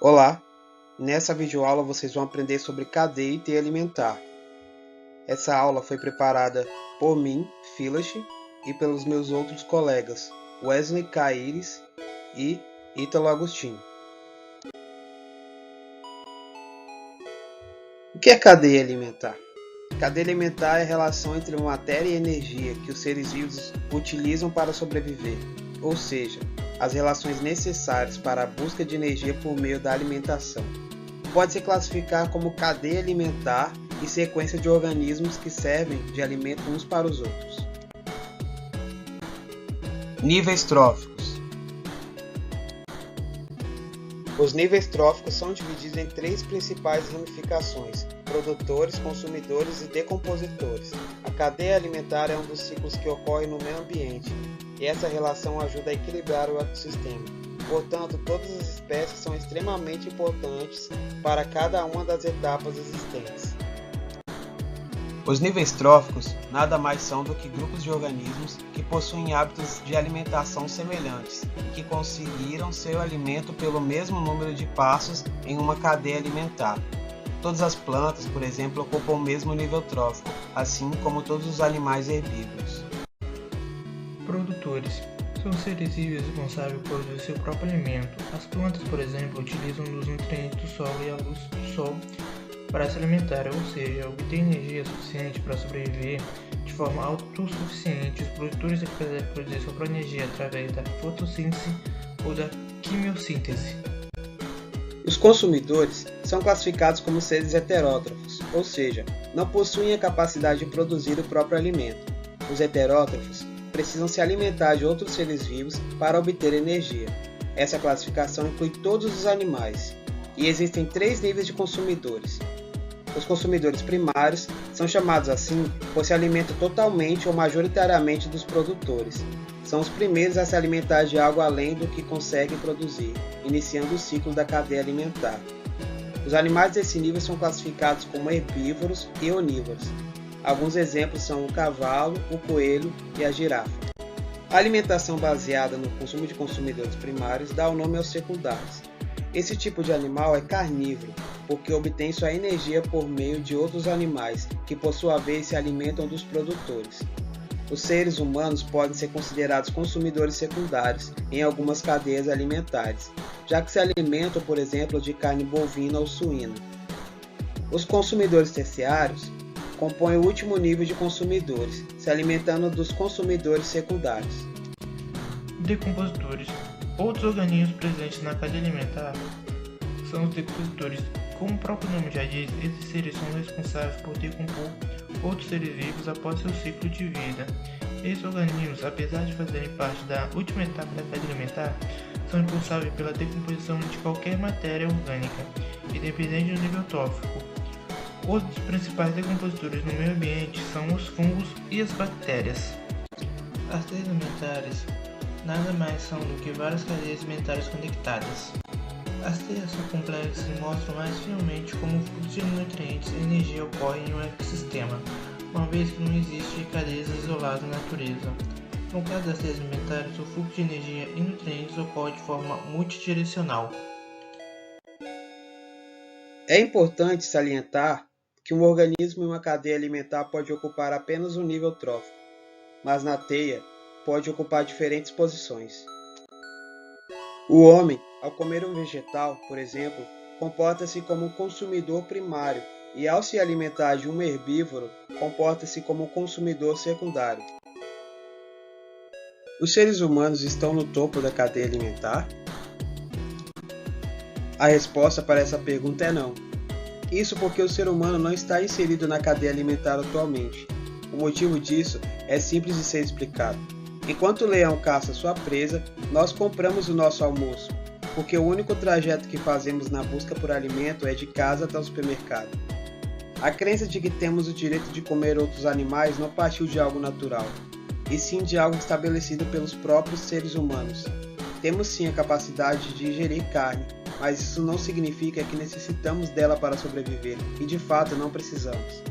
Olá, nessa videoaula vocês vão aprender sobre cadeia e teia alimentar. Essa aula foi preparada por mim, Filas, e pelos meus outros colegas, Wesley Caires e Ítalo Agostinho. O que é cadeia alimentar? Cadeia alimentar é a relação entre matéria e energia que os seres vivos utilizam para sobreviver, ou seja, as relações necessárias para a busca de energia por meio da alimentação. Pode-se classificar como cadeia alimentar e sequência de organismos que servem de alimento uns para os outros. Níveis tróficos. Os níveis tróficos são divididos em três principais ramificações: produtores, consumidores e decompositores. A cadeia alimentar é um dos ciclos que ocorre no meio ambiente, e essa relação ajuda a equilibrar o ecossistema. Portanto, todas as espécies são extremamente importantes para cada uma das etapas existentes. Os níveis tróficos nada mais são do que grupos de organismos que possuem hábitos de alimentação semelhantes e que conseguiram seu alimento pelo mesmo número de passos em uma cadeia alimentar. Todas as plantas, por exemplo, ocupam o mesmo nível trófico, assim como todos os animais herbívoros. Produtores são seres vivos responsáveis por produzir seu próprio alimento. As plantas, por exemplo, utilizam os nutrientes do solo e a luz do sol para se alimentar, ou seja, obter energia suficiente para sobreviver de forma autossuficiente. Os produtores devem produzir sua própria energia através da fotossíntese ou da quimiossíntese. Os consumidores são classificados como seres heterótrofos, ou seja, não possuem a capacidade de produzir o próprio alimento. Os heterótrofos precisam se alimentar de outros seres vivos para obter energia. Essa classificação inclui todos os animais, e existem três níveis de consumidores. Os consumidores primários são chamados assim pois se alimentam totalmente ou majoritariamente dos produtores. São os primeiros a se alimentar de algo além do que conseguem produzir, iniciando o ciclo da cadeia alimentar. Os animais desse nível são classificados como herbívoros e onívoros. Alguns exemplos são o cavalo, o coelho e a girafa. A alimentação baseada no consumo de consumidores primários dá o nome aos secundários. Esse tipo de animal é carnívoro, porque obtém sua energia por meio de outros animais, que por sua vez se alimentam dos produtores. Os seres humanos podem ser considerados consumidores secundários em algumas cadeias alimentares, já que se alimentam, por exemplo, de carne bovina ou suína. Os consumidores terciários compõem o último nível de consumidores, se alimentando dos consumidores secundários. Decompositores. Outros organismos presentes na cadeia alimentar são os decompositores. Como o próprio nome já diz, esses seres são responsáveis por decompor outros seres vivos após seu ciclo de vida. Esses organismos, apesar de fazerem parte da última etapa da cadeia alimentar, são responsáveis pela decomposição de qualquer matéria orgânica, independente do nível trófico. Os principais decompositores no meio ambiente são os fungos e as bactérias. As cadeias alimentares nada mais são do que várias cadeias alimentares conectadas. As teias são complexas e mostram mais fielmente como o fluxo de nutrientes e energia ocorre em um ecossistema, uma vez que não existe cadeias isoladas na natureza. No caso das teias alimentares, o fluxo de energia e nutrientes ocorre de forma multidirecional. É importante salientar que um organismo em uma cadeia alimentar pode ocupar apenas um nível trófico, mas na teia pode ocupar diferentes posições. O homem, ao comer um vegetal, por exemplo, comporta-se como um consumidor primário e, ao se alimentar de um herbívoro, comporta-se como um consumidor secundário. Os seres humanos estão no topo da cadeia alimentar? A resposta para essa pergunta é não. Isso porque o ser humano não está inserido na cadeia alimentar atualmente. O motivo disso é simples de ser explicado. Enquanto o leão caça sua presa, nós compramos o nosso almoço, porque o único trajeto que fazemos na busca por alimento é de casa até o supermercado. A crença de que temos o direito de comer outros animais não partiu de algo natural, e sim de algo estabelecido pelos próprios seres humanos. Temos sim a capacidade de ingerir carne, mas isso não significa que necessitamos dela para sobreviver, e de fato não precisamos.